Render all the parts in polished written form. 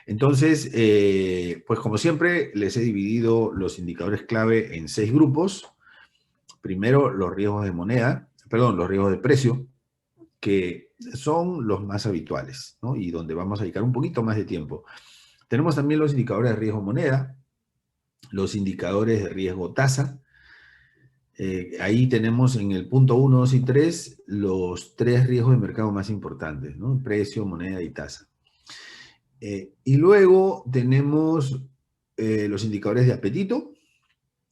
Entonces, pues como siempre, les he dividido los indicadores clave en 6 grupos. Primero, los riesgos de moneda, perdón, los riesgos de precio, que son los más habituales, ¿no? Y donde vamos a dedicar un poquito más de tiempo. Tenemos también los indicadores de riesgo moneda, los indicadores de riesgo tasa. Ahí tenemos en el punto 1, 2 y 3 los 3 riesgos de mercado más importantes, ¿no? Precio, moneda y tasa. Y luego tenemos los indicadores de apetito,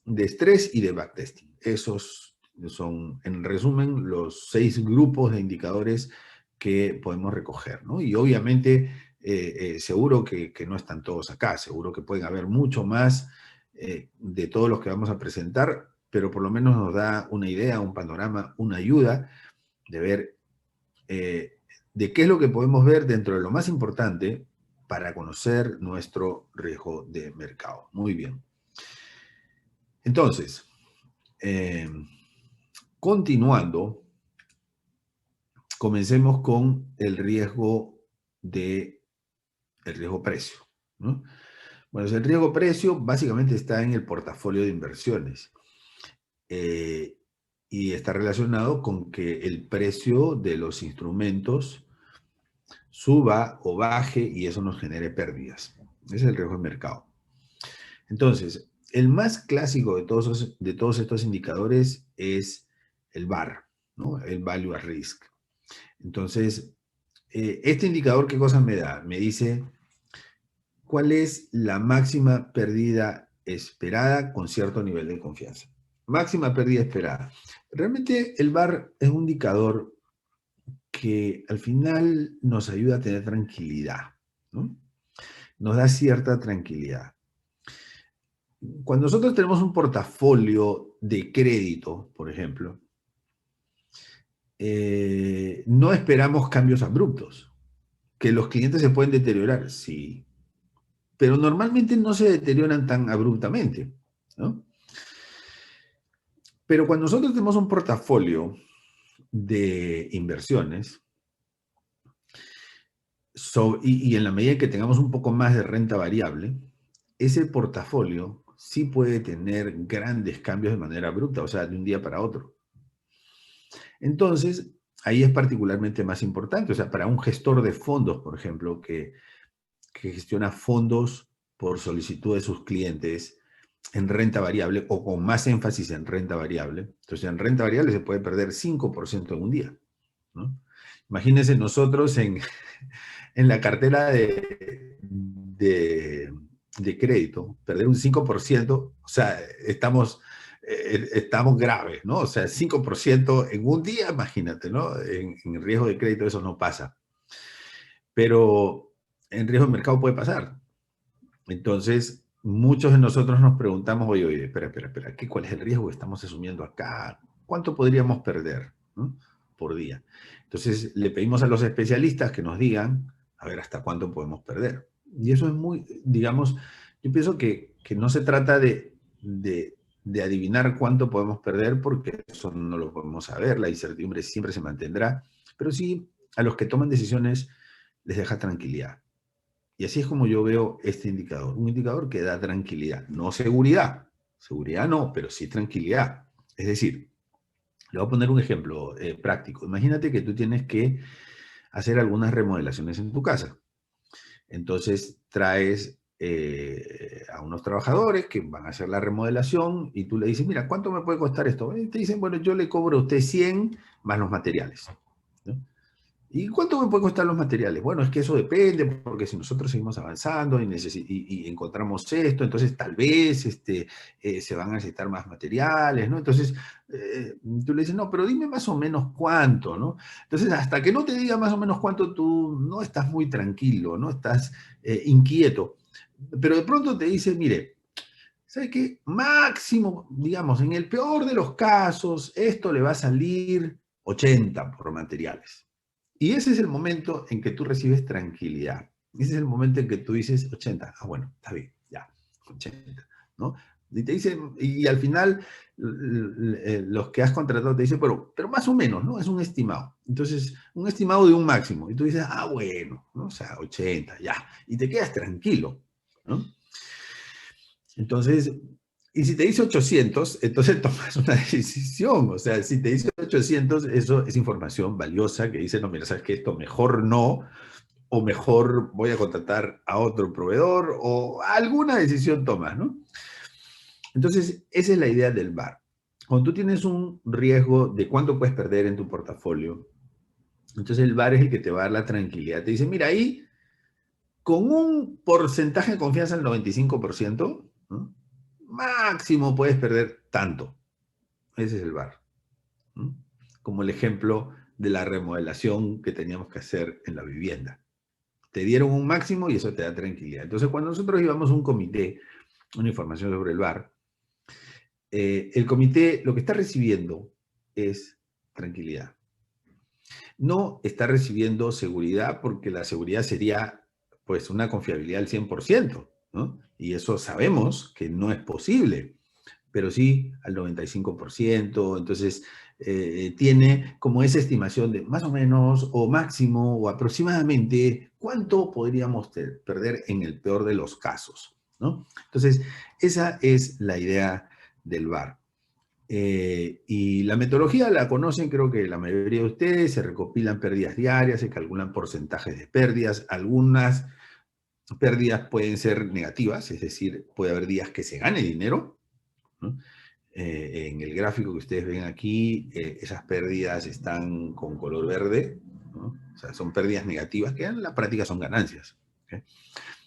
de estrés y de backtesting. Esos son, en resumen, los 6 grupos de indicadores que podemos recoger, ¿no? Y obviamente, seguro que no están todos acá, seguro que pueden haber mucho más de todos los que vamos a presentar, pero por lo menos nos da una idea, un panorama, una ayuda de ver de qué es lo que podemos ver dentro de lo más importante para conocer nuestro riesgo de mercado. Muy bien. Entonces, eh, continuando, comencemos con el riesgo precio, ¿no? Bueno, el riesgo precio básicamente está en el portafolio de inversiones eh, y está relacionado con que el precio de los instrumentos suba o baje y eso nos genere pérdidas. Ese es el riesgo de mercado. Entonces, el más clásico de todos estos indicadores es el VAR, ¿no? El Value at Risk. Entonces, este indicador, ¿qué cosa me da? Me dice cuál es la máxima pérdida esperada con cierto nivel de confianza. Máxima pérdida esperada. Realmente el VAR es un indicador que al final nos ayuda a tener tranquilidad, ¿no? Nos da cierta tranquilidad. Cuando nosotros tenemos un portafolio de crédito, por ejemplo, no esperamos cambios abruptos. Que los clientes se pueden deteriorar, sí, pero normalmente no se deterioran tan abruptamente, ¿no? Pero cuando nosotros tenemos un portafolio de inversiones, y en la medida que tengamos un poco más de renta variable, ese portafolio sí puede tener grandes cambios de manera abrupta, o sea, de un día para otro. Entonces, ahí es particularmente más importante, o sea, para un gestor de fondos, por ejemplo, que gestiona fondos por solicitud de sus clientes en renta variable o con más énfasis en renta variable. Entonces, en renta variable se puede perder 5% en un día, ¿no? Imagínense nosotros en la cartera de crédito, perder un 5%, o sea, estamos graves, ¿no? O sea, 5% en un día, imagínate, ¿no? En riesgo de crédito eso no pasa. Pero en riesgo de mercado puede pasar. Entonces, muchos de nosotros nos preguntamos, oye, espera, ¿cuál es el riesgo que estamos asumiendo acá? ¿Cuánto podríamos perder, ¿no? Por día? Entonces, le pedimos a los especialistas que nos digan, a ver, hasta cuánto podemos perder. Y eso es muy, digamos, yo pienso que no se trata de adivinar cuánto podemos perder, porque eso no lo podemos saber, la incertidumbre siempre se mantendrá, pero sí a los que toman decisiones les deja tranquilidad. Y así es como yo veo este indicador. Un indicador que da tranquilidad, no seguridad. Seguridad no, pero sí tranquilidad. Es decir, le voy a poner un ejemplo práctico. Imagínate que tú tienes que hacer algunas remodelaciones en tu casa. Entonces traes a unos trabajadores que van a hacer la remodelación y tú le dices, mira, ¿cuánto me puede costar esto? Y te dicen, bueno, yo le cobro a usted 100 más los materiales, ¿no? ¿Y cuánto me puede costar los materiales? Bueno, es que eso depende, porque si nosotros seguimos avanzando y encontramos esto, entonces tal vez se van a necesitar más materiales, ¿no? Entonces, tú le dices, no, pero dime más o menos cuánto, ¿no? Entonces, hasta que no te diga más o menos cuánto, tú no estás muy tranquilo, ¿no? Estás inquieto. Pero de pronto te dice, mire, ¿sabe qué? Máximo, digamos, en el peor de los casos, esto le va a salir 80 por materiales. Y ese es el momento en que tú recibes tranquilidad. Ese es el momento en que tú dices 80. Ah, bueno, está bien, ya, 80, ¿no? Y te dicen, y al final los que has contratado te dicen, pero más o menos, ¿no? Es un estimado. Entonces, un estimado de un máximo. Y tú dices, ah, bueno, ¿no? O sea, 80, ya. Y te quedas tranquilo, ¿no? Entonces, y si te dice 800, entonces tomas una decisión. O sea, si te dice 800, eso es información valiosa que dice, no, mira, sabes que esto mejor no, o mejor voy a contratar a otro proveedor, o alguna decisión tomas, ¿no? Entonces, esa es la idea del VAR. Cuando tú tienes un riesgo de cuánto puedes perder en tu portafolio, entonces el VAR es el que te va a dar la tranquilidad. Te dice, mira, ahí con un porcentaje de confianza del 95%, ¿no? Máximo puedes perder tanto. Ese es el VAR, ¿no? Como el ejemplo de la remodelación que teníamos que hacer en la vivienda. Te dieron un máximo y eso te da tranquilidad. Entonces, cuando nosotros llevamos un comité, una información sobre el VAR, el comité lo que está recibiendo es tranquilidad. No está recibiendo seguridad porque la seguridad sería pues una confiabilidad del 100%, ¿no? Y eso sabemos que no es posible, pero sí al 95%, entonces tiene como esa estimación de más o menos o máximo o aproximadamente cuánto podríamos perder en el peor de los casos, ¿no? Entonces, esa es la idea del VAR. Y la metodología la conocen, creo que la mayoría de ustedes, se recopilan pérdidas diarias, se calculan porcentajes de pérdidas, algunas pérdidas pueden ser negativas, es decir, puede haber días que se gane dinero, ¿no? En el gráfico que ustedes ven aquí, esas pérdidas están con color verde, ¿no? O sea, son pérdidas negativas que en la práctica son ganancias. ¿Okay?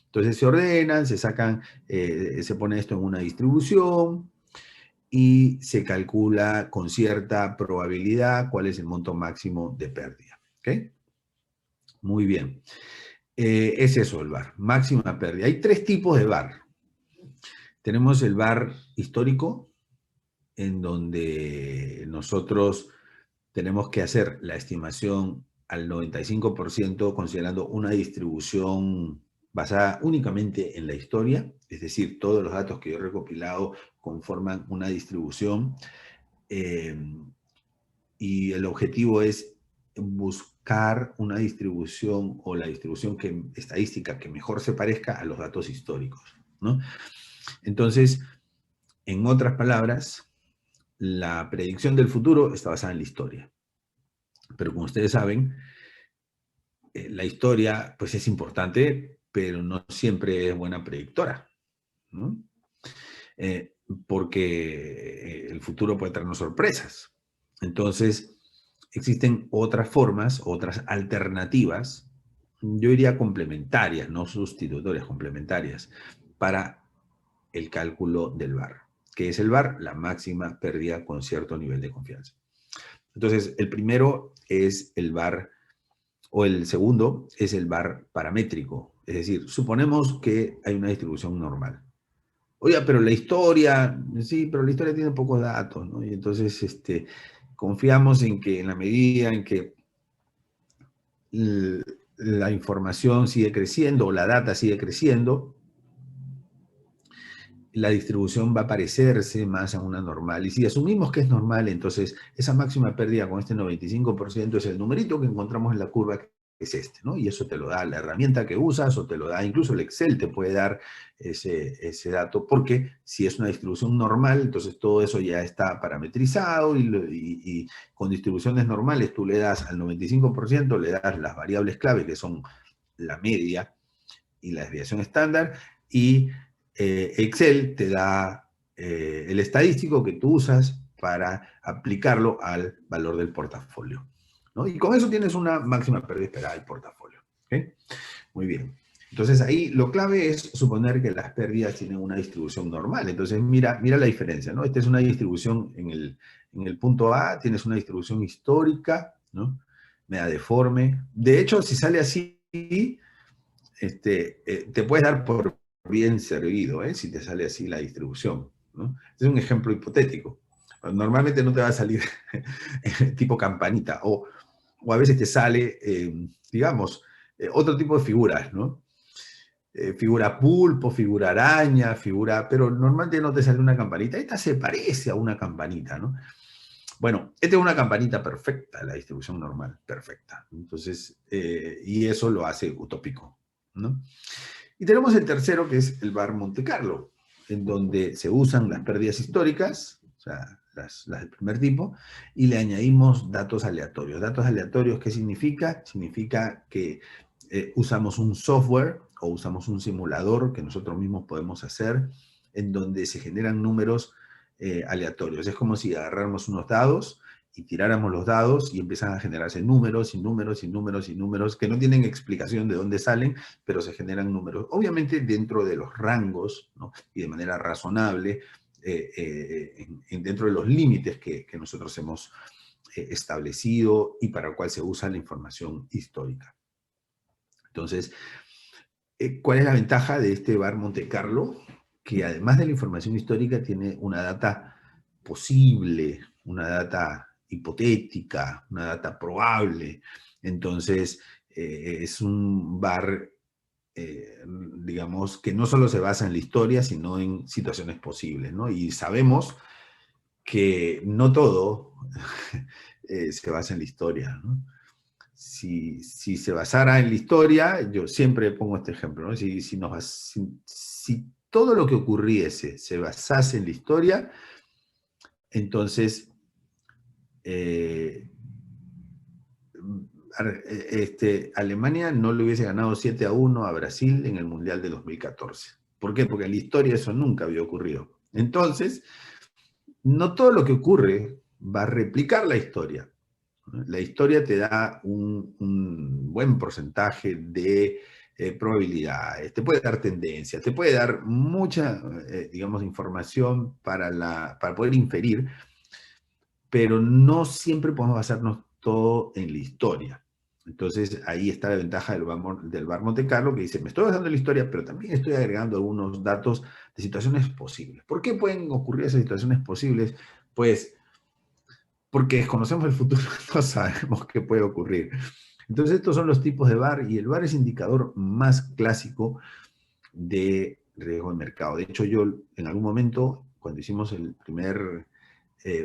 Entonces se ordenan, se sacan, se pone esto en una distribución, y se calcula con cierta probabilidad cuál es el monto máximo de pérdida. ¿Ok? Muy bien. Es eso el VAR, máxima pérdida. Hay tres tipos de VAR. Tenemos el VAR histórico, en donde nosotros tenemos que hacer la estimación al 95% considerando una distribución basada únicamente en la historia, es decir, todos los datos que yo he recopilado conforman una distribución eh, y el objetivo es buscar una distribución o la distribución estadística que mejor se parezca a los datos históricos, ¿no? Entonces, en otras palabras, la predicción del futuro está basada en la historia. Pero como ustedes saben, la historia pues es importante, pero no siempre es buena predictora, ¿no? Porque el futuro puede traernos sorpresas. Entonces, existen otras formas, otras alternativas, yo diría complementarias, no sustitutorias, complementarias, para el cálculo del VAR. ¿Qué es el VAR? La máxima pérdida con cierto nivel de confianza. Entonces, el primero es el VAR, o el segundo es el VAR paramétrico. Es decir, suponemos que hay una distribución normal. Oiga, pero la historia, sí, pero la historia tiene pocos datos, ¿no? Y entonces confiamos en que en la medida en que la información sigue creciendo o la data sigue creciendo, la distribución va a parecerse más a una normal. Y si asumimos que es normal, entonces esa máxima pérdida con este 95% es el numerito que encontramos en la curva, que es este, ¿no? Y eso te lo da la herramienta que usas o te lo da, incluso el Excel te puede dar ese dato, porque si es una distribución normal, entonces todo eso ya está parametrizado y con distribuciones normales tú le das al 95%, le das las variables clave que son la media y la desviación estándar, y Excel te da el estadístico que tú usas para aplicarlo al valor del portafolio, ¿no? Y con eso tienes una máxima pérdida esperada del portafolio. ¿Okay? Muy bien. Entonces ahí lo clave es suponer que las pérdidas tienen una distribución normal. Entonces mira la diferencia, ¿no? Esta es una distribución en el punto A, tienes una distribución histórica, ¿no? Media deforme. De hecho, si sale así, te puedes dar por bien servido, si te sale así la distribución, ¿no? Este es un ejemplo hipotético. Normalmente no te va a salir tipo campanita, o a veces te sale, digamos, otro tipo de figuras, ¿no? figura pulpo, figura araña, figura, pero normalmente no te sale una campanita. Esta se parece a una campanita, ¿no? Bueno, esta es una campanita perfecta, la distribución normal, perfecta. Entonces, y eso lo hace utópico, ¿no? Y tenemos el tercero, que es el VAR Monte Carlo, en donde se usan las pérdidas históricas, o sea, las del primer tipo, y le añadimos datos aleatorios. Datos aleatorios, ¿qué significa? Significa que usamos un software o usamos un simulador que nosotros mismos podemos hacer, en donde se generan números aleatorios. Es como si agarráramos unos dados y tiráramos los dados y empiezan a generarse números y números y números y números que no tienen explicación de dónde salen, pero se generan números. Obviamente dentro de los rangos, ¿no? Y de manera razonable, dentro de los límites que nosotros hemos establecido y para el cual se usa la información histórica. Entonces, ¿cuál es la ventaja de este VAR Monte Carlo? Que además de la información histórica tiene una data posible, una data hipotética, una data probable. Entonces, es un VAR, digamos, que no solo se basa en la historia, sino en situaciones posibles, ¿no? Y sabemos que no todo se basa en la historia, ¿no? Si se basara en la historia, yo siempre pongo este ejemplo, ¿no? Si todo lo que ocurriese se basase en la historia, entonces Alemania no le hubiese ganado 7-1 a Brasil en el Mundial de 2014. ¿Por qué? Porque en la historia eso nunca había ocurrido. Entonces, no todo lo que ocurre va a replicar la historia. La historia te da un buen porcentaje de probabilidades, te puede dar tendencias, te puede dar mucha, digamos, información para poder inferir, pero no siempre podemos basarnos todo en la historia. Entonces, ahí está la ventaja del VAR Monte Carlo, que dice, me estoy basando en la historia, pero también estoy agregando algunos datos de situaciones posibles. ¿Por qué pueden ocurrir esas situaciones posibles? Pues porque desconocemos el futuro, no sabemos qué puede ocurrir. Entonces, estos son los tipos de VAR, y el VAR es indicador más clásico de riesgo de mercado. De hecho, yo en algún momento, cuando hicimos el primer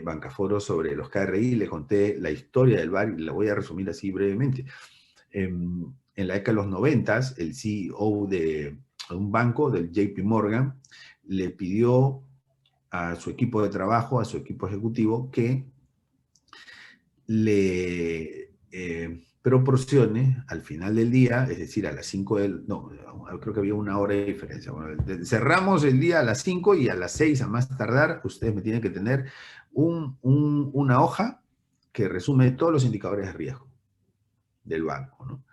bancaforo sobre los KRI, le conté la historia del VAR y la voy a resumir así brevemente. En la década de los 90, el CEO de un banco, del JP Morgan, le pidió a su equipo de trabajo, a su equipo ejecutivo, que le proporcione al final del día, es decir, a las 5 del... No, creo que había una hora de diferencia. Bueno, cerramos el día a las 5 y a las 6 a más tardar, ustedes me tienen que tener una hoja que resume todos los indicadores de riesgo del banco, ¿no?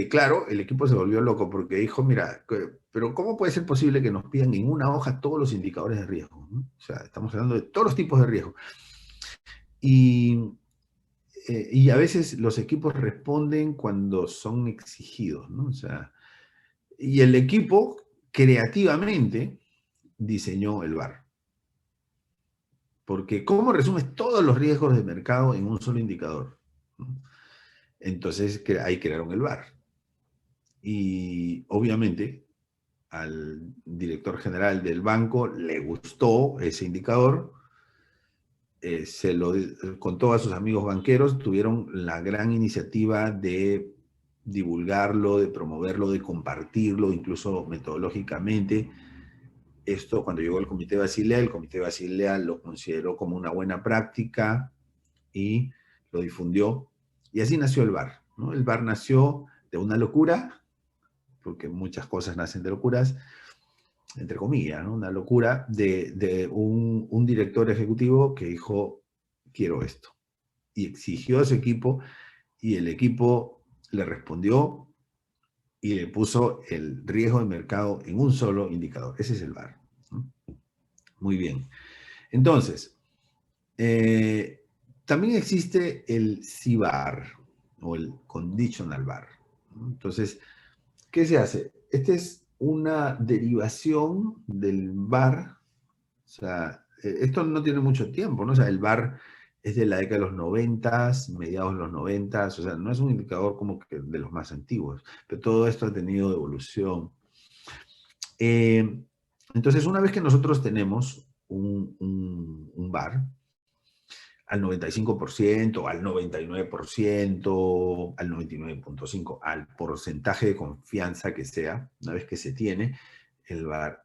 Claro, el equipo se volvió loco porque dijo, mira, pero ¿cómo puede ser posible que nos pidan en una hoja todos los indicadores de riesgo, ¿no? O sea, estamos hablando de todos los tipos de riesgo. Y a veces los equipos responden cuando son exigidos, ¿no? O sea, y el equipo creativamente diseñó el VAR. Porque ¿cómo resumes todos los riesgos de mercado en un solo indicador? ¿No? Entonces ahí crearon el VAR. Y obviamente al director general del banco le gustó ese indicador, se lo contó a sus amigos banqueros, tuvieron la gran iniciativa de divulgarlo, de promoverlo, de compartirlo, incluso metodológicamente. Esto, cuando llegó el Comité de Basilea lo consideró como una buena práctica y lo difundió. Y así nació el VAR, ¿no? El VAR nació de una locura, porque muchas cosas nacen de locuras, entre comillas, ¿no? Una locura de un director ejecutivo que dijo, quiero esto. Y exigió a su equipo, y el equipo le respondió y le puso el riesgo de mercado en un solo indicador. Ese es el VAR, ¿no? Muy bien. Entonces, también existe el CVAR o el Conditional VAR, ¿no? Entonces, ¿qué se hace? Esta es una derivación del VAR. O sea, esto no tiene mucho tiempo, ¿no? O sea, el VAR es de la década de los 90, mediados de los 90, o sea, no es un indicador como que de los más antiguos, pero todo esto ha tenido evolución. Entonces, una vez que nosotros tenemos un VAR, al 95%, al 99%, al 99,5%, al porcentaje de confianza que sea, una vez que se tiene el VAR,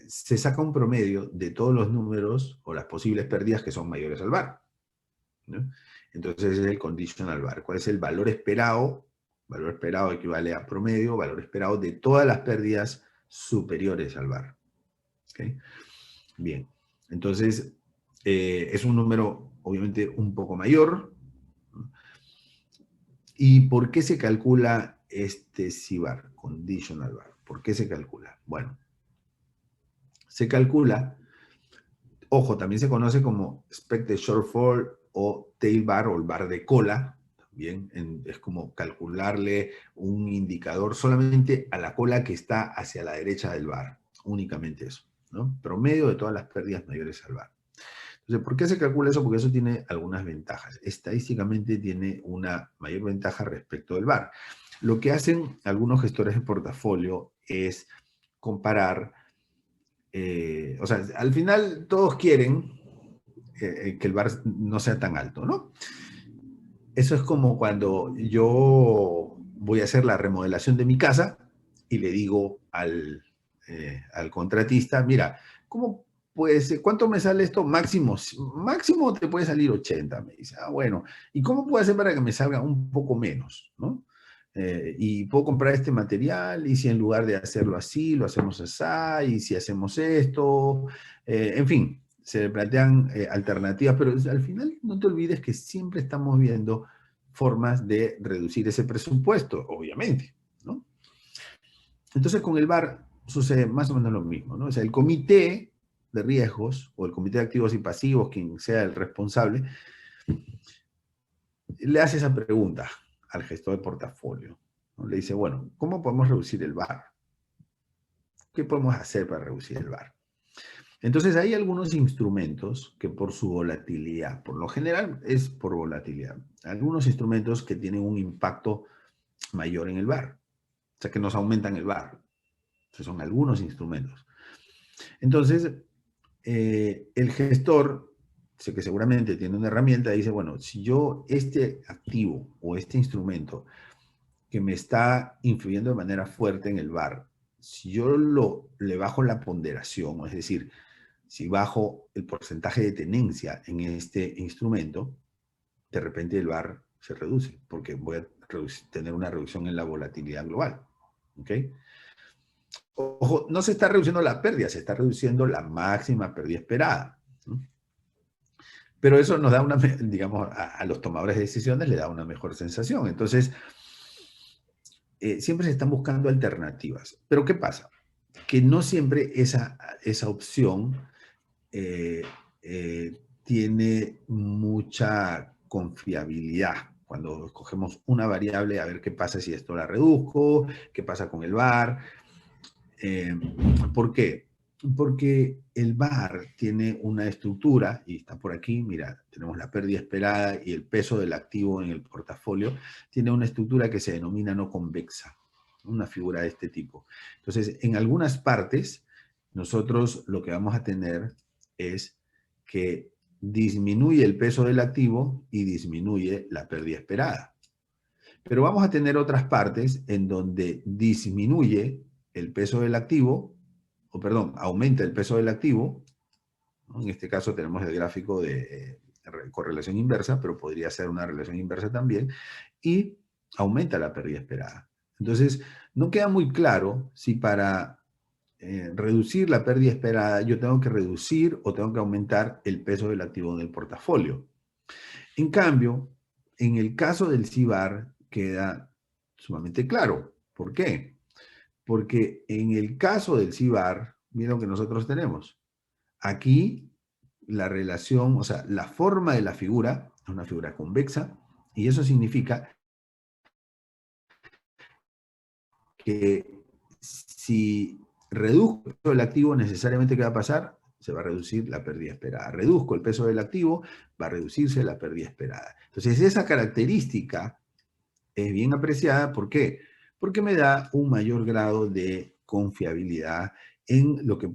se saca un promedio de todos los números o las posibles pérdidas que son mayores al VAR, ¿no? Entonces es el conditional VAR. ¿Cuál es el valor esperado? Valor esperado equivale a promedio, valor esperado de todas las pérdidas superiores al VAR. ¿Okay? Bien, entonces es un número obviamente un poco mayor. ¿Y por qué se calcula este CVAR, Conditional VAR? ¿Por qué se calcula? Bueno, se calcula, ojo, también se conoce como Expected Shortfall o Tail VAR o el VAR de cola. También es como calcularle un indicador solamente a la cola que está hacia la derecha del VAR. Únicamente eso, ¿no? Promedio de todas las pérdidas mayores al VAR. Entonces, ¿por qué se calcula eso? Porque eso tiene algunas ventajas. Estadísticamente tiene una mayor ventaja respecto del VAR. Lo que hacen algunos gestores de portafolio es comparar, o sea, al final todos quieren que el VAR no sea tan alto, ¿no? Eso es como cuando yo voy a hacer la remodelación de mi casa y le digo al contratista, mira, ¿cómo puede ser? ¿Cuánto me sale esto? Máximo, máximo te puede salir 80, me dice. Ah, bueno, ¿y cómo puedo hacer para que me salga un poco menos, ¿no? Y puedo comprar este material y si en lugar de hacerlo así, lo hacemos así, y si hacemos esto, en fin, se plantean alternativas, pero al final no te olvides que siempre estamos viendo formas de reducir ese presupuesto, obviamente, ¿no? Entonces con el VAR sucede más o menos lo mismo, ¿no? O sea, el comité de riesgos o el comité de activos y pasivos, quien sea el responsable, le hace esa pregunta al gestor de portafolio, ¿no? Le dice, bueno, ¿cómo podemos reducir el VAR? ¿Qué podemos hacer para reducir el VAR? Entonces hay algunos instrumentos que por su volatilidad, por lo general es por volatilidad, algunos instrumentos que tienen un impacto mayor en el VAR, o sea que nos aumentan el VAR. Entonces son algunos instrumentos. Entonces, el gestor, sé que seguramente tiene una herramienta, dice, bueno, si yo este activo o este instrumento que me está influyendo de manera fuerte en el VAR, si yo le bajo la ponderación, es decir, si bajo el porcentaje de tenencia en este instrumento, de repente el VAR se reduce, porque voy a tener una reducción en la volatilidad global. ¿Ok? Ojo, no se está reduciendo la pérdida, se está reduciendo la máxima pérdida esperada, ¿no? Pero eso nos da una, digamos, a los tomadores de decisiones le da una mejor sensación. Entonces, siempre se están buscando alternativas. Pero ¿qué pasa? Que no siempre esa opción tiene mucha confiabilidad. Cuando escogemos una variable, a ver qué pasa si esto la reduzco, qué pasa con el VAR. ¿Por qué? Porque el VAR tiene una estructura, y está por aquí, mira, tenemos la pérdida esperada y el peso del activo en el portafolio, tiene una estructura que se denomina no convexa, una figura de este tipo. Entonces, en algunas partes, nosotros lo que vamos a tener es que disminuye el peso del activo y disminuye la pérdida esperada. Pero vamos a tener otras partes en donde disminuye el peso del activo, o perdón, aumenta el peso del activo, ¿no? En este caso tenemos el gráfico de correlación inversa, pero podría ser una relación inversa también, y aumenta la pérdida esperada. Entonces, no queda muy claro si para reducir la pérdida esperada yo tengo que reducir o tengo que aumentar el peso del activo en el portafolio. En cambio, en el caso del CIVAR queda sumamente claro. ¿Por qué? Porque en el caso del CIVAR, miren lo que nosotros tenemos. Aquí la relación, o sea, la forma de la figura es una figura convexa y eso significa que si reduzco el activo, necesariamente ¿qué va a pasar? Se va a reducir la pérdida esperada. Reduzco el peso del activo, va a reducirse la pérdida esperada. Entonces, esa característica es bien apreciada. ¿Por qué? Porque me da un mayor grado de confiabilidad en lo que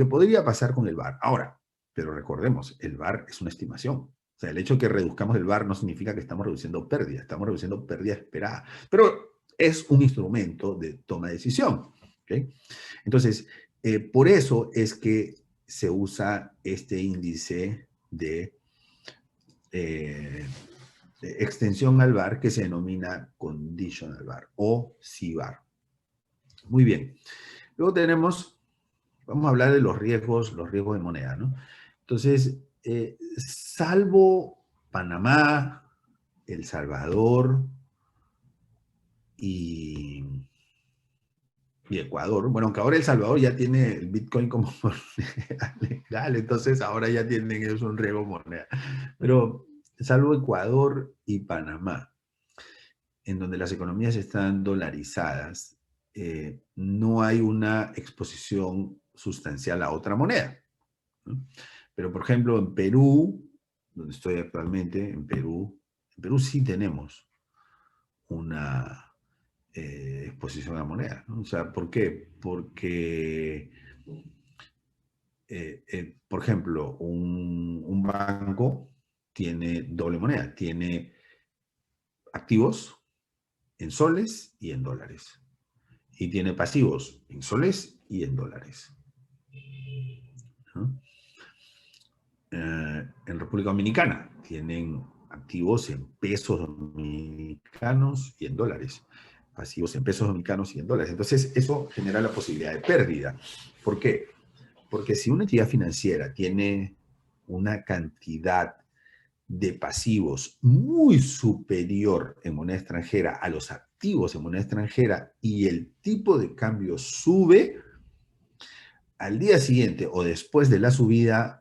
podría pasar con el VAR. Ahora, pero recordemos, el VAR es una estimación. O sea, el hecho de que reduzcamos el VAR no significa que estamos reduciendo pérdida, estamos reduciendo pérdida esperada. Pero es un instrumento de toma de decisión. ¿Okay? Entonces, por eso es que se usa este índice de extensión al VAR que se denomina conditional VAR o CVAR. Muy bien. Luego vamos a hablar de los riesgos de moneda, ¿no? Entonces, salvo Panamá, El Salvador y Ecuador, bueno, aunque ahora El Salvador ya tiene el Bitcoin como moneda legal, entonces ahora ya tienen eso un riesgo de moneda. Pero salvo Ecuador y Panamá, en donde las economías están dolarizadas, no hay una exposición sustancial a otra moneda, ¿no? Pero, por ejemplo, en Perú, donde estoy actualmente, en Perú sí tenemos una exposición a la moneda, ¿no? O sea, ¿por qué? Porque, por ejemplo, un banco tiene doble moneda, tiene activos en soles y en dólares. Y tiene pasivos en soles y en dólares, ¿no? En República Dominicana tienen activos en pesos dominicanos y en dólares, pasivos en pesos dominicanos y en dólares. Entonces, eso genera la posibilidad de pérdida. ¿Por qué? Porque si una entidad financiera tiene una cantidad de pasivos muy superior en moneda extranjera a los activos en moneda extranjera y el tipo de cambio sube, al día siguiente o después de la subida,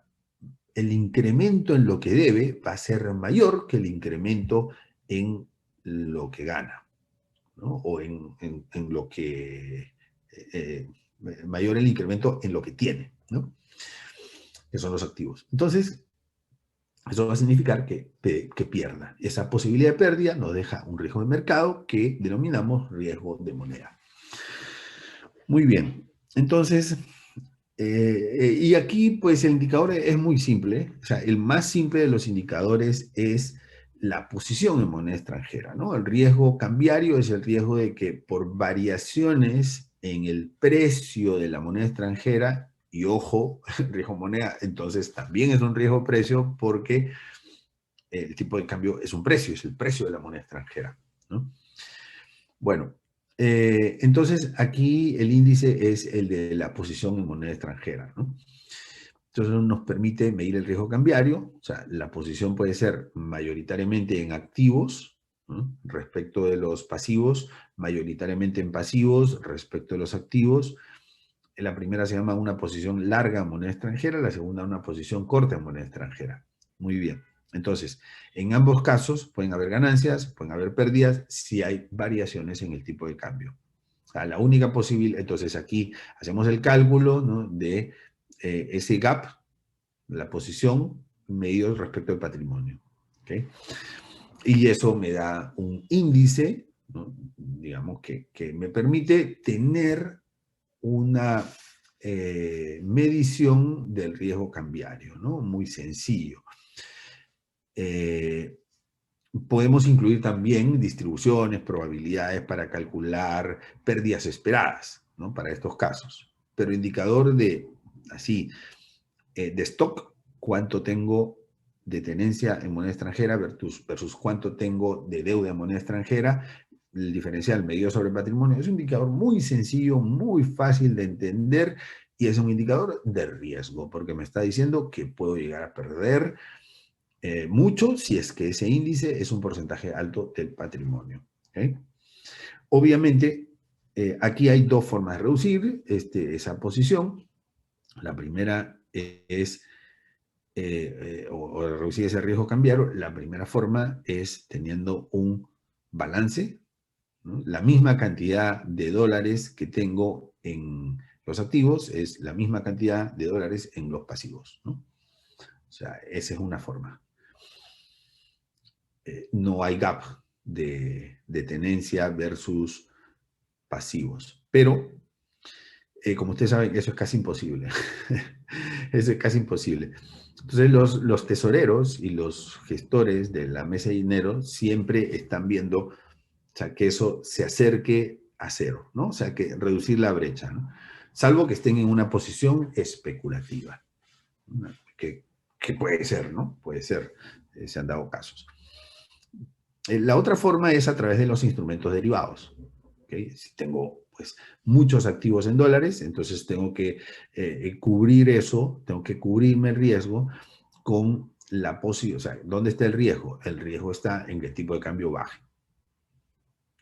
el incremento en lo que debe va a ser mayor que el incremento en lo que gana, ¿no? O en lo que... mayor el incremento en lo que tiene, ¿no? Que son los activos. Entonces, eso va a significar que pierda. Esa posibilidad de pérdida nos deja un riesgo de mercado que denominamos riesgo de moneda. Muy bien. Entonces, y aquí, pues, el indicador es muy simple. O sea, el más simple de los indicadores es la posición en moneda extranjera, ¿no? El riesgo cambiario es el riesgo de que por variaciones en el precio de la moneda extranjera, y ojo, el riesgo moneda, entonces también es un riesgo precio porque el tipo de cambio es un precio, es el precio de la moneda extranjera, ¿no? Bueno, entonces aquí el índice es el de la posición en moneda extranjera, ¿no? Entonces nos permite medir el riesgo cambiario, o sea, la posición puede ser mayoritariamente en activos, ¿no? Respecto de los pasivos, mayoritariamente en pasivos respecto de los activos. La primera se llama una posición larga en moneda extranjera, la segunda una posición corta en moneda extranjera. Muy bien. Entonces, en ambos casos pueden haber ganancias, pueden haber pérdidas si hay variaciones en el tipo de cambio. O sea, la única posible, entonces aquí hacemos el cálculo, ¿no?, de ese gap, la posición medido respecto al patrimonio. ¿Okay? Y eso me da un índice, ¿no?, digamos, que me permite tener una medición del riesgo cambiario, ¿no? Muy sencillo. Podemos incluir también distribuciones, probabilidades para calcular pérdidas esperadas, ¿no?, para estos casos. Pero indicador de, así, de stock, cuánto tengo de tenencia en moneda extranjera versus cuánto tengo de deuda en moneda extranjera, el diferencial medido sobre el patrimonio, es un indicador muy sencillo, muy fácil de entender y es un indicador de riesgo, porque me está diciendo que puedo llegar a perder mucho si es que ese índice es un porcentaje alto del patrimonio. ¿Okay? Obviamente, aquí hay dos formas de reducir esa posición. La primera es, o reducir ese riesgo cambiario, la primera forma es teniendo un balance, ¿no? La misma cantidad de dólares que tengo en los activos es la misma cantidad de dólares en los pasivos, ¿no? O sea, esa es una forma. No hay gap de tenencia versus pasivos. Pero como ustedes saben, eso es casi imposible. Eso es casi imposible. Entonces, los tesoreros y los gestores de la mesa de dinero siempre están viendo, o sea, que eso se acerque a cero, ¿no? O sea, que reducir la brecha, ¿no? Salvo que estén en una posición especulativa, ¿no? Que puede ser, ¿no? Puede ser, se han dado casos. La otra forma es a través de los instrumentos derivados. ¿Okay? Si tengo pues, muchos activos en dólares, entonces tengo que cubrir eso, tengo que cubrirme el riesgo con la posibilidad. O sea, ¿dónde está el riesgo? El riesgo está en que el tipo de cambio baje.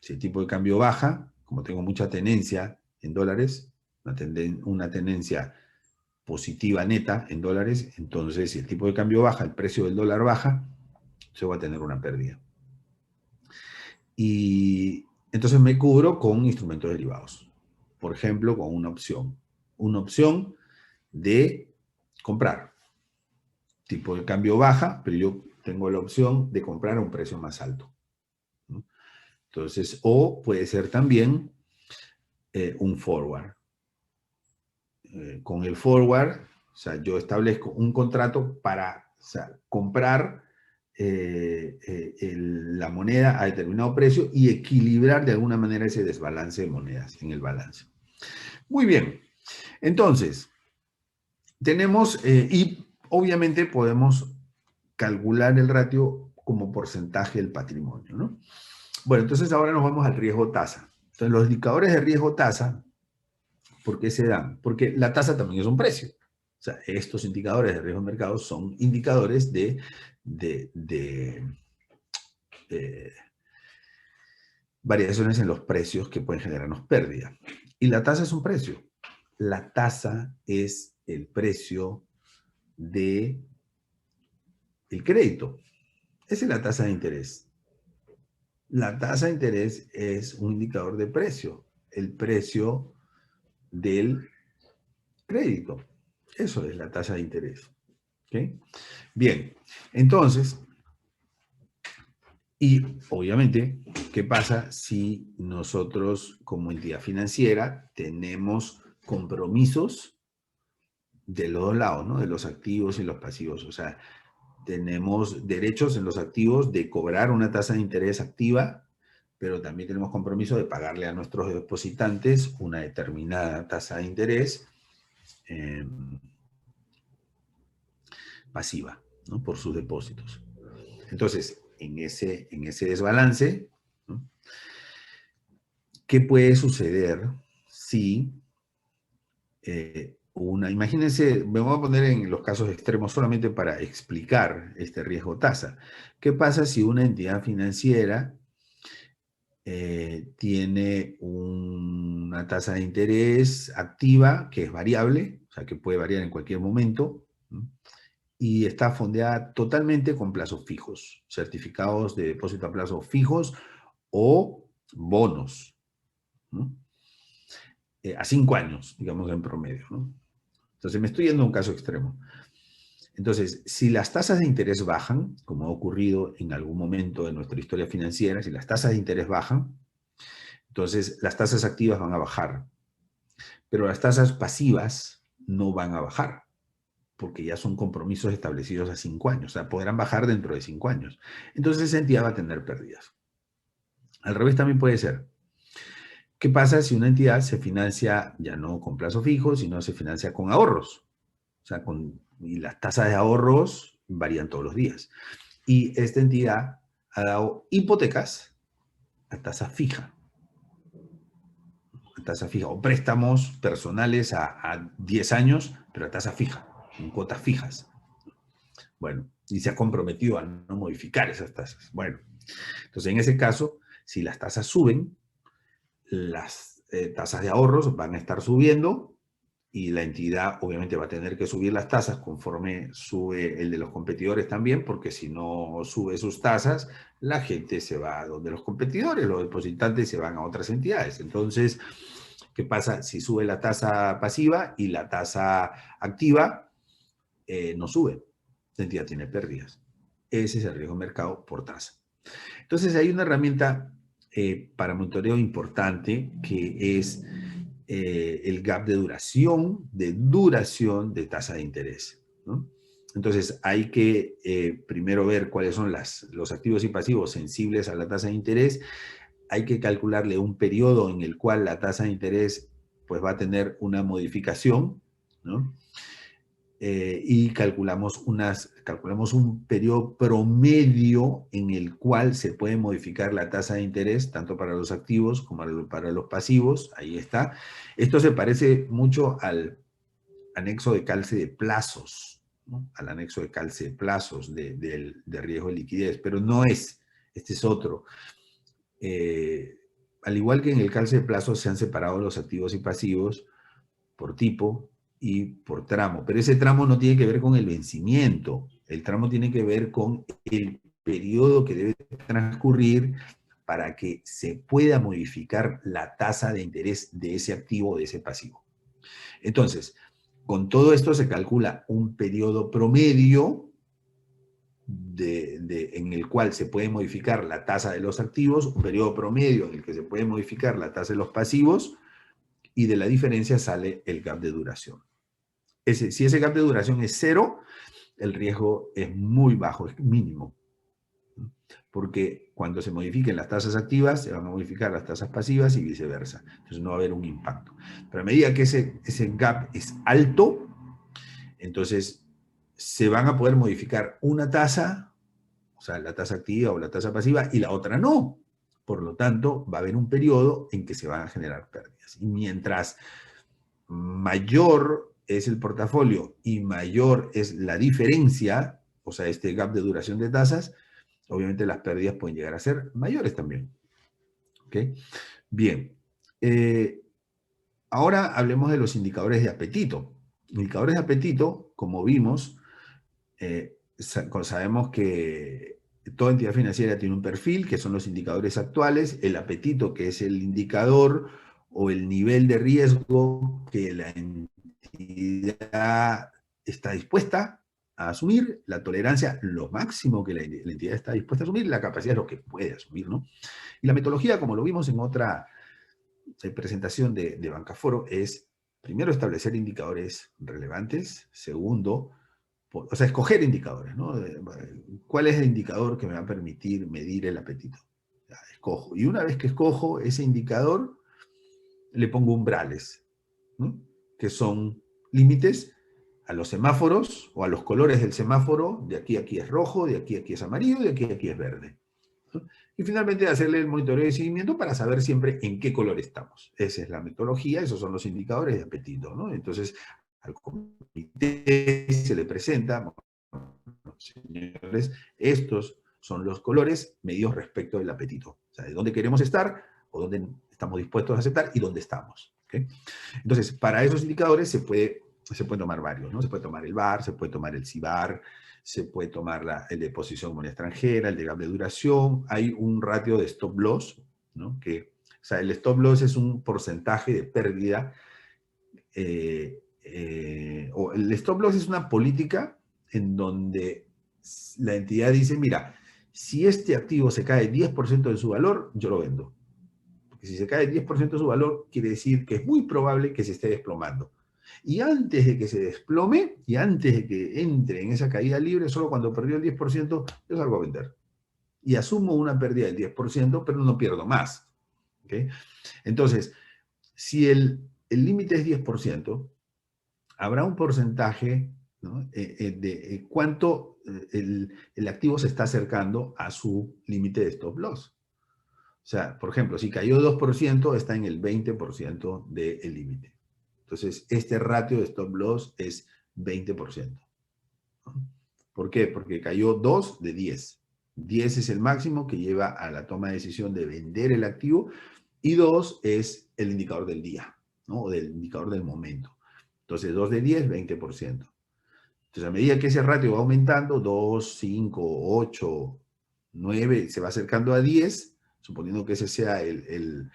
Si el tipo de cambio baja, como tengo mucha tenencia en dólares, una tendencia positiva neta en dólares, entonces si el tipo de cambio baja, el precio del dólar baja, se va a tener una pérdida. Y entonces me cubro con instrumentos derivados. Por ejemplo, con una opción. Una opción de comprar. Tipo de cambio baja, pero yo tengo la opción de comprar a un precio más alto, ¿no? Entonces, o puede ser también un forward. Con el forward, o sea, yo establezco un contrato para, o sea, comprar la moneda a determinado precio y equilibrar de alguna manera ese desbalance de monedas en el balance. Muy bien, entonces, tenemos, y obviamente podemos calcular el ratio como porcentaje del patrimonio, ¿no? Bueno, entonces ahora nos vamos al riesgo tasa. Entonces, los indicadores de riesgo tasa, ¿por qué se dan? Porque la tasa también es un precio. O sea, estos indicadores de riesgo de mercado son indicadores de variaciones en los precios que pueden generarnos pérdida. Y la tasa es un precio. La tasa es el precio de el crédito. Esa es la tasa de interés. La tasa de interés es un indicador de precio, el precio del crédito. Eso es la tasa de interés. ¿Okay? Bien, entonces, y obviamente, ¿qué pasa si nosotros como entidad financiera tenemos compromisos de los dos lados, ¿no? De los activos y los pasivos? O sea, tenemos derechos en los activos de cobrar una tasa de interés activa, pero también tenemos compromiso de pagarle a nuestros depositantes una determinada tasa de interés eh, pasiva, ¿no? Por sus depósitos. Entonces, en ese desbalance, ¿no? ¿Qué puede suceder si imagínense, me voy a poner en los casos extremos solamente para explicar este riesgo tasa. ¿Qué pasa si una entidad financiera tiene una tasa de interés activa que es variable, o sea, que puede variar en cualquier momento, ¿no? Y está fondeada totalmente con plazos fijos, certificados de depósito a plazos fijos o bonos, ¿no? A 5 años, digamos, en promedio, ¿no? Entonces, me estoy yendo a un caso extremo. Entonces, si las tasas de interés bajan, como ha ocurrido en algún momento de nuestra historia financiera, si las tasas de interés bajan, entonces las tasas activas van a bajar, pero las tasas pasivas no van a bajar, porque ya son compromisos establecidos a 5 años, o sea, podrán bajar dentro de 5 años. Entonces, esa entidad va a tener pérdidas. Al revés también puede ser. ¿Qué pasa si una entidad se financia ya no con plazo fijo, sino se financia con ahorros? O sea, y las tasas de ahorros varían todos los días. Y esta entidad ha dado hipotecas a tasa fija. A tasa fija. O préstamos personales a 10 años, pero a tasa fija, en cuotas fijas. Bueno, y se ha comprometido a no modificar esas tasas. Bueno, entonces en ese caso, si las tasas suben, las tasas de ahorros van a estar subiendo y la entidad obviamente va a tener que subir las tasas conforme sube el de los competidores también, porque si no sube sus tasas, la gente se va a donde los competidores, los depositantes se van a otras entidades. Entonces, ¿qué pasa si sube la tasa pasiva y la tasa activa no sube? La entidad tiene pérdidas. Ese es el riesgo de mercado por tasa. Entonces, hay una herramienta para monitoreo importante que es el gap de duración de tasa de interés, ¿no? Entonces, hay que primero ver cuáles son los activos y pasivos sensibles a la tasa de interés. Hay que calcularle un periodo en el cual la tasa de interés pues, va a tener una modificación, ¿no? Y calculamos un periodo promedio en el cual se puede modificar la tasa de interés, tanto para los activos como para los pasivos. Ahí está. Esto se parece mucho al anexo de calce de plazos, ¿no? Al anexo de calce de plazos de riesgo de liquidez, pero no es. Este es otro. Al igual que en el calce de plazos se han separado los activos y pasivos por tipo y por tramo, pero ese tramo no tiene que ver con el vencimiento, el tramo tiene que ver con el periodo que debe transcurrir para que se pueda modificar la tasa de interés de ese activo o de ese pasivo. Entonces, con todo esto se calcula un periodo promedio en el cual se puede modificar la tasa de los activos, un periodo promedio en el que se puede modificar la tasa de los pasivos, y de la diferencia sale el gap de duración. Si ese gap de duración es 0, el riesgo es muy bajo, es mínimo. Porque cuando se modifiquen las tasas activas, se van a modificar las tasas pasivas y viceversa. Entonces no va a haber un impacto. Pero a medida que ese gap es alto, entonces se van a poder modificar una tasa, o sea, la tasa activa o la tasa pasiva, y la otra no. Por lo tanto, va a haber un periodo en que se van a generar pérdidas. Y mientras mayor es el portafolio y mayor es la diferencia, o sea, este gap de duración de tasas, obviamente las pérdidas pueden llegar a ser mayores también. ¿Ok? Bien. Ahora hablemos de los indicadores de apetito. Indicadores de apetito, como vimos, sabemos que toda entidad financiera tiene un perfil, que son los indicadores actuales, el apetito, que es el indicador o el nivel de riesgo que la entidad está dispuesta a asumir, la tolerancia, lo máximo que la entidad está dispuesta a asumir, la capacidad es lo que puede asumir, ¿no? Y la metodología, como lo vimos en otra presentación de Bancaforo, es primero establecer indicadores relevantes, segundo, o sea, escoger indicadores, ¿no? ¿Cuál es el indicador que me va a permitir medir el apetito? Ya, escojo. Y una vez que escojo ese indicador, le pongo umbrales, ¿no? Que son límites a los semáforos o a los colores del semáforo. De aquí a aquí es rojo, de aquí a aquí es amarillo, de aquí a aquí es verde, ¿no? Y finalmente hacerle el monitoreo de seguimiento para saber siempre en qué color estamos. Esa es la metodología, esos son los indicadores de apetito, ¿no? Entonces, al comité se le presenta, señores, estos son los colores medidos respecto del apetito. O sea, de dónde queremos estar o dónde estamos dispuestos a aceptar y dónde estamos. ¿Okay? Entonces, para esos indicadores se puede tomar varios, ¿no? Se puede tomar el VAR, se puede tomar el CIVAR, se puede tomar el de posición moneda extranjera, el de gap de duración. Hay un ratio de stop loss, ¿no? O sea, el stop loss es un porcentaje de pérdida. O el stop loss es una política en donde la entidad dice, mira, si este activo se cae 10% de su valor, yo lo vendo. Porque si se cae 10% de su valor, quiere decir que es muy probable que se esté desplomando. Y antes de que se desplome, y antes de que entre en esa caída libre, solo cuando perdió el 10%, yo salgo a vender. Y asumo una pérdida del 10%, pero no pierdo más. ¿Okay? Entonces, si el límite es 10%, habrá un porcentaje, ¿no? De cuánto el activo se está acercando a su límite de stop loss. O sea, por ejemplo, si cayó 2%, está en el 20% del límite. Entonces, este ratio de stop loss es 20%. ¿No? ¿Por qué? Porque cayó 2 de 10. 10 es el máximo que lleva a la toma de decisión de vender el activo y 2 es el indicador del día, ¿no? O del indicador del momento. Entonces, 2 de 10, 20%. Entonces, a medida que ese ratio va aumentando, 2, 5, 8, 9, se va acercando a 10, suponiendo que ese sea el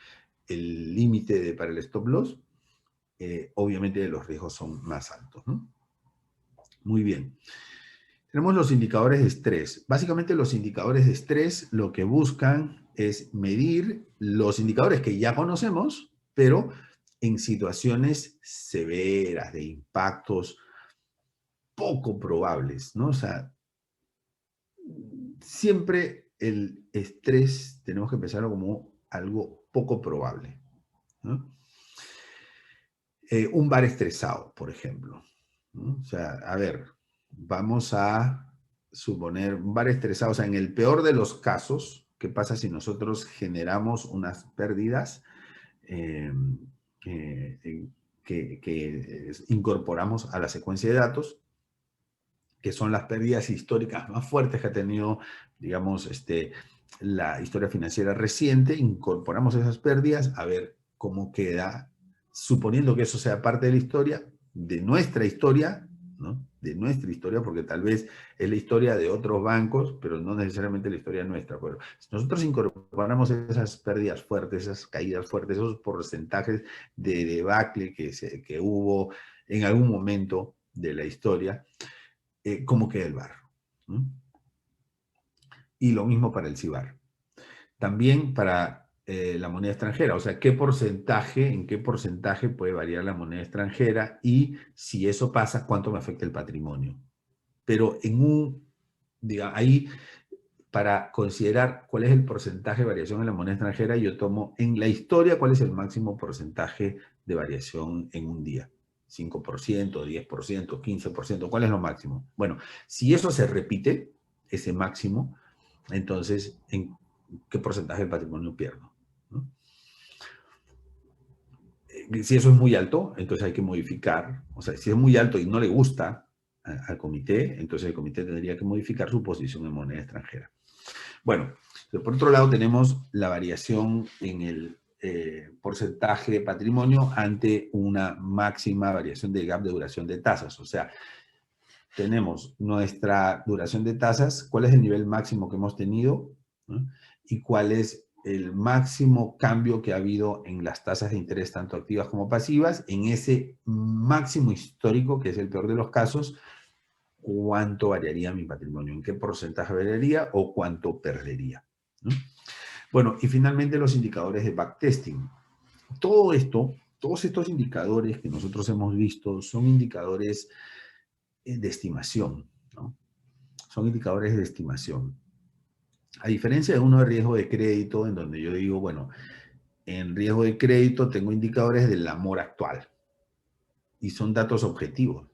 límite para el stop loss, obviamente los riesgos son más altos, ¿no? Muy bien. Tenemos los indicadores de estrés. Básicamente los indicadores de estrés lo que buscan es medir los indicadores que ya conocemos, pero en situaciones severas, de impactos poco probables, ¿no? O sea, siempre el estrés tenemos que pensarlo como algo poco probable, ¿no? Un bar estresado, por ejemplo, ¿no? O sea, a ver, vamos a suponer un bar estresado, o sea, en el peor de los casos, ¿qué pasa si nosotros generamos unas pérdidas eh, que incorporamos a la secuencia de datos, que son las pérdidas históricas más fuertes que ha tenido, digamos, la historia financiera reciente? Incorporamos esas pérdidas a ver cómo queda, suponiendo que eso sea parte de nuestra historia, ¿no? De nuestra historia, porque tal vez es la historia de otros bancos, pero no necesariamente la historia nuestra. Pero si nosotros incorporamos esas pérdidas fuertes, esas caídas fuertes, esos porcentajes de debacle que hubo en algún momento de la historia, cómo queda el bar, ¿no? Y lo mismo para el CIBAR. También para la moneda extranjera, o sea, en qué porcentaje puede variar la moneda extranjera, y si eso pasa, cuánto me afecta el patrimonio. Pero ahí, para considerar cuál es el porcentaje de variación en la moneda extranjera, yo tomo en la historia cuál es el máximo porcentaje de variación en un día. 5%, 10%, 15%, ¿cuál es lo máximo? Bueno, si eso se repite, ese máximo, entonces, ¿en qué porcentaje del patrimonio pierdo? ¿No? Si eso es muy alto, entonces hay que modificar. O sea, si es muy alto y no le gusta al comité, entonces el comité tendría que modificar su posición en moneda extranjera. Bueno, por otro lado tenemos la variación en el porcentaje de patrimonio ante una máxima variación del gap de duración de tasas. O sea, tenemos nuestra duración de tasas, cuál es el nivel máximo que hemos tenido, ¿no? Y cuál es el máximo cambio que ha habido en las tasas de interés, tanto activas como pasivas, en ese máximo histórico, que es el peor de los casos. ¿Cuánto variaría mi patrimonio? ¿En qué porcentaje variaría o cuánto perdería? ¿No? Bueno, y finalmente los indicadores de backtesting. Todo esto, todos estos indicadores que nosotros hemos visto son indicadores de estimación, ¿no? Son indicadores de estimación. A diferencia de uno de riesgo de crédito, en donde yo digo, bueno, en riesgo de crédito tengo indicadores del amor actual y son datos objetivos.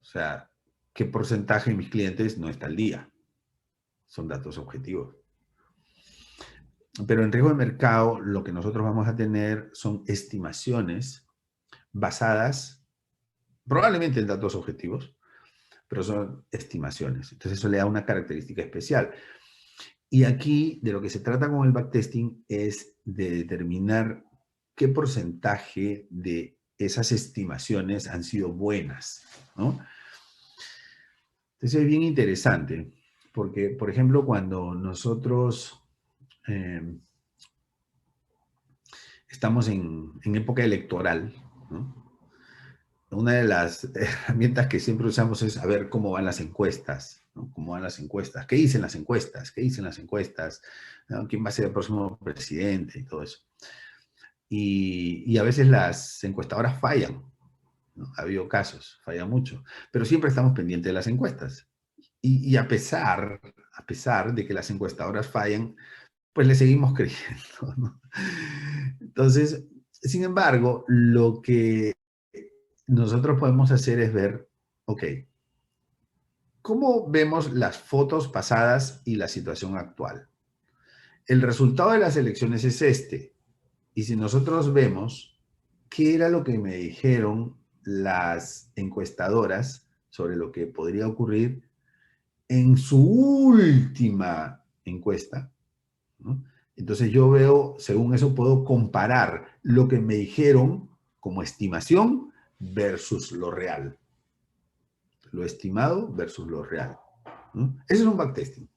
O sea, ¿qué porcentaje de mis clientes no está al día? Son datos objetivos. Pero en riesgo de mercado, lo que nosotros vamos a tener son estimaciones basadas probablemente en datos objetivos, pero son estimaciones. Entonces eso le da una característica especial. Y aquí de lo que se trata con el backtesting es de determinar qué porcentaje de esas estimaciones han sido buenas, ¿no? Entonces es bien interesante, porque, por ejemplo, cuando nosotros estamos en época electoral, ¿no? Una de las herramientas que siempre usamos es a ver cómo van las encuestas, ¿no? ¿Cómo van las encuestas? ¿Qué dicen las encuestas? ¿Qué dicen las encuestas? ¿No? ¿Quién va a ser el próximo presidente? Y todo eso. Y a veces las encuestadoras fallan, ¿no? Ha habido casos, fallan mucho, pero siempre estamos pendientes de las encuestas. Y a pesar de que las encuestadoras fallan, pues le seguimos creyendo, ¿no? Entonces, sin embargo, lo que nosotros podemos hacer es ver, ok, ¿cómo vemos las fotos pasadas y la situación actual? El resultado de las elecciones es este. Y si nosotros vemos qué era lo que me dijeron las encuestadoras sobre lo que podría ocurrir en su última encuesta, ¿no? Entonces yo veo, según eso puedo comparar lo que me dijeron como estimación versus lo real. Lo estimado versus lo real, ¿no? Ese es un backtesting.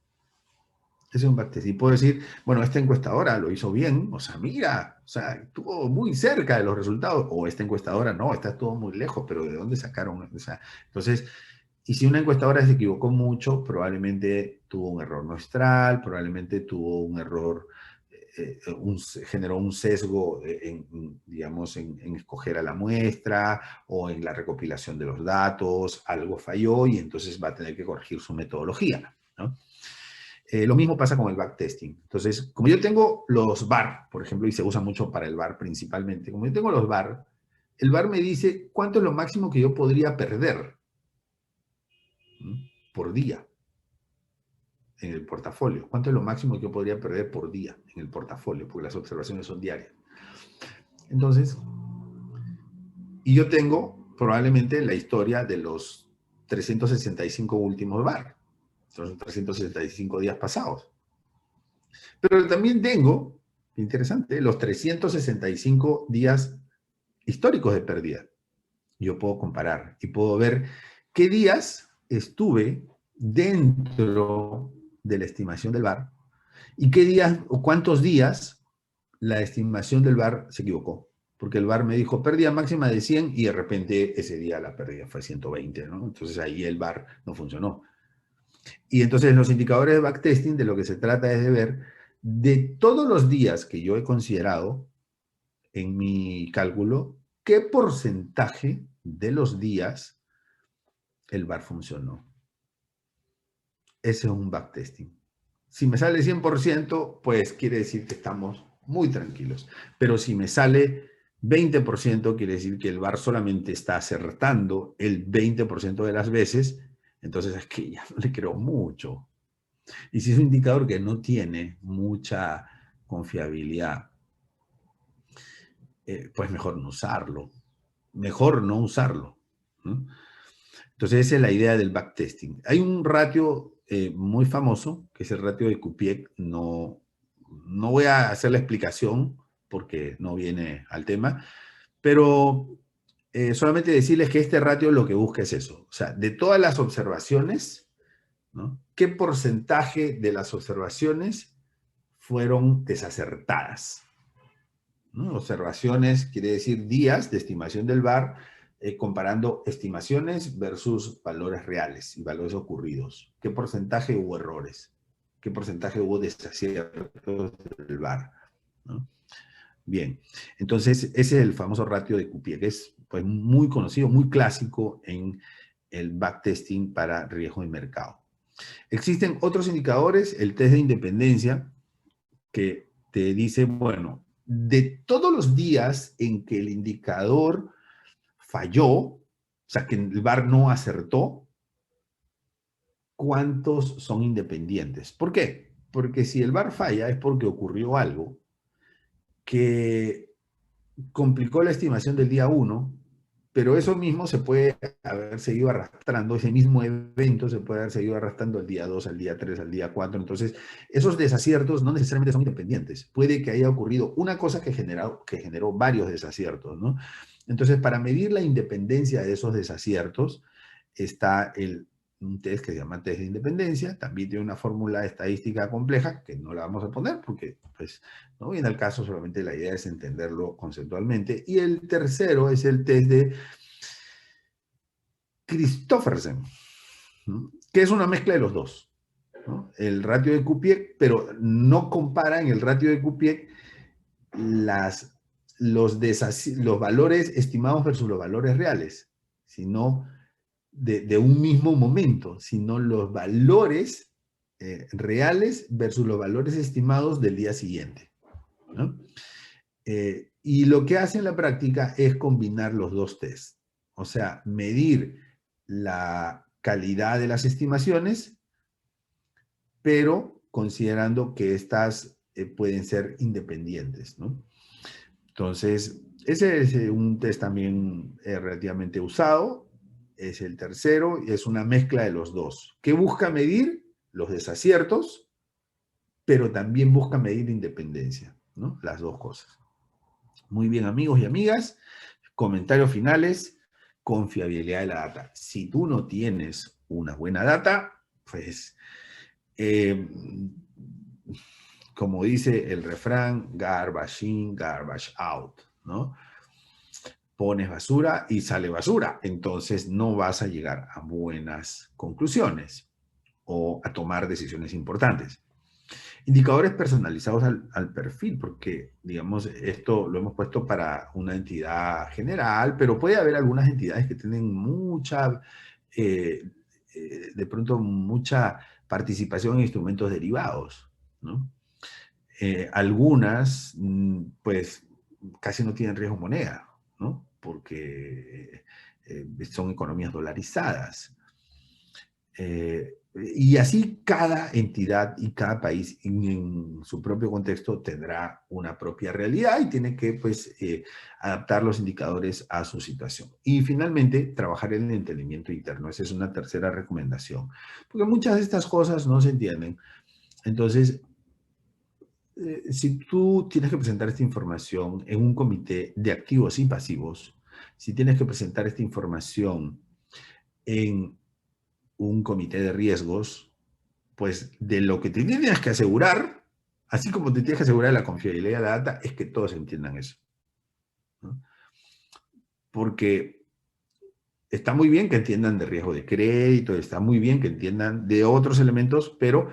Ese es un backtesting. Y puedo decir, bueno, esta encuestadora lo hizo bien, o sea, mira, o sea, estuvo muy cerca de los resultados, o esta encuestadora no, esta estuvo muy lejos, pero ¿de dónde sacaron? O sea, entonces, y si una encuestadora se equivocó mucho, probablemente tuvo un error muestral, probablemente tuvo un error generó un sesgo digamos, en escoger a la muestra o en la recopilación de los datos, algo falló y entonces va a tener que corregir su metodología, ¿no? Lo mismo pasa con el backtesting. Entonces, como yo tengo los VAR, por ejemplo, y se usa mucho para el VAR principalmente, como yo tengo los VAR, el VAR me dice cuánto es lo máximo que yo podría perder, ¿no?, por día en el portafolio. ¿Cuánto es lo máximo que yo podría perder por día en el portafolio? Porque las observaciones son diarias. Entonces, y yo tengo probablemente la historia de los 365 últimos VAR, son 365 días pasados. Pero también tengo, interesante, los 365 días históricos de pérdida. Yo puedo comparar y puedo ver qué días estuve dentro de la estimación del VAR y qué días o cuántos días la estimación del VAR se equivocó. Porque el VAR me dijo pérdida máxima de 100 y de repente ese día la pérdida fue 120, ¿no? Entonces ahí el VAR no funcionó. Y entonces los indicadores de backtesting de lo que se trata es de ver de todos los días que yo he considerado en mi cálculo, qué porcentaje de los días el VAR funcionó. Ese es un backtesting. Si me sale 100%, pues quiere decir que estamos muy tranquilos. Pero si me sale 20%, quiere decir que el VAR solamente está acertando el 20% de las veces, entonces es que ya no le creo mucho. Y si es un indicador que no tiene mucha confiabilidad, pues mejor no usarlo. Mejor no usarlo, ¿no? Entonces esa es la idea del backtesting. Hay un ratio muy famoso, que es el ratio de Kupiec. No voy a hacer la explicación porque no viene al tema, pero solamente decirles que este ratio lo que busca es eso. O sea, de todas las observaciones, ¿no?, ¿qué porcentaje de las observaciones fueron desacertadas? ¿No? Observaciones quiere decir días de estimación del VAR, comparando estimaciones versus valores reales y valores ocurridos. ¿Qué porcentaje hubo errores? ¿Qué porcentaje hubo desaciertos del VAR? ¿No? Bien, entonces ese es el famoso ratio de Kupiec, que es pues, muy conocido, muy clásico en el backtesting para riesgo de mercado. Existen otros indicadores, el test de independencia, que te dice, bueno, de todos los días en que el indicador falló, o sea, que el VAR no acertó, ¿cuántos son independientes? ¿Por qué? Porque si el VAR falla es porque ocurrió algo que complicó la estimación del día 1, pero eso mismo se puede haber seguido arrastrando, ese mismo evento se puede haber seguido arrastrando al día 2, al día 3, al día 4. Entonces, esos desaciertos no necesariamente son independientes. Puede que haya ocurrido una cosa que generó varios desaciertos, ¿no? Entonces, para medir la independencia de esos desaciertos, está un test que se llama test de independencia. También tiene una fórmula estadística compleja que no la vamos a poner porque pues, no viene al caso, solamente la idea es entenderlo conceptualmente. Y el tercero es el test de Christoffersen, ¿no?, que es una mezcla de los dos, ¿no? El ratio de Kupiec, pero no compara en el ratio de Kupiec los valores estimados versus los valores reales, sino de un mismo momento, sino los valores reales versus los valores estimados del día siguiente, ¿no? Y lo que hace en la práctica es combinar los dos tests. O sea, medir la calidad de las estimaciones, pero considerando que estas pueden ser independientes, ¿no? Entonces, ese es un test también relativamente usado. Es el tercero y es una mezcla de los dos. ¿Qué busca medir? Los desaciertos, pero también busca medir independencia, ¿no? Las dos cosas. Muy bien, amigos y amigas. Comentarios finales. Confiabilidad de la data. Si tú no tienes una buena data, pues, como dice el refrán, garbage in, garbage out, ¿no? Pones basura y sale basura. Entonces no vas a llegar a buenas conclusiones o a tomar decisiones importantes. Indicadores personalizados al perfil, porque, digamos, esto lo hemos puesto para una entidad general, pero puede haber algunas entidades que tienen mucha, eh, de pronto, mucha participación en instrumentos derivados, ¿no? Algunas, pues, casi no tienen riesgo moneda, ¿no? Porque son economías dolarizadas. Y así cada entidad y cada país en su propio contexto tendrá una propia realidad y tiene que, pues, adaptar los indicadores a su situación. Y finalmente, trabajar en el entendimiento interno. Esa es una tercera recomendación. Porque muchas de estas cosas no se entienden. Entonces, si tú tienes que presentar esta información en un comité de activos y pasivos, si tienes que presentar esta información en un comité de riesgos, pues de lo que te tienes que asegurar, así como te tienes que asegurar de la confiabilidad de la data, es que todos entiendan eso, ¿no? Porque está muy bien que entiendan de riesgo de crédito, está muy bien que entiendan de otros elementos, pero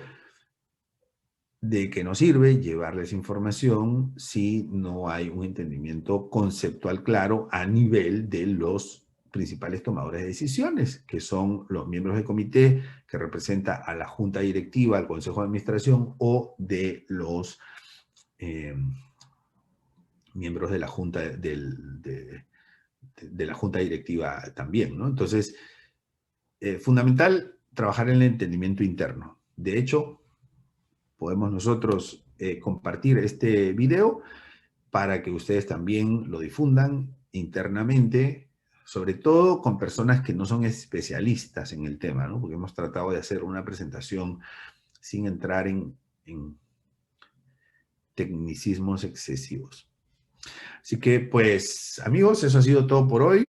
de qué nos sirve llevarles información si no hay un entendimiento conceptual claro a nivel de los principales tomadores de decisiones, que son los miembros del comité, que representa a la junta directiva, al consejo de administración, o de los eh, miembros de la junta de la junta directiva también, ¿no? Entonces, fundamental trabajar en el entendimiento interno. De hecho, podemos nosotros compartir este video para que ustedes también lo difundan internamente, sobre todo con personas que no son especialistas en el tema, ¿no? Porque hemos tratado de hacer una presentación sin entrar en tecnicismos excesivos. Así que, pues, amigos, eso ha sido todo por hoy.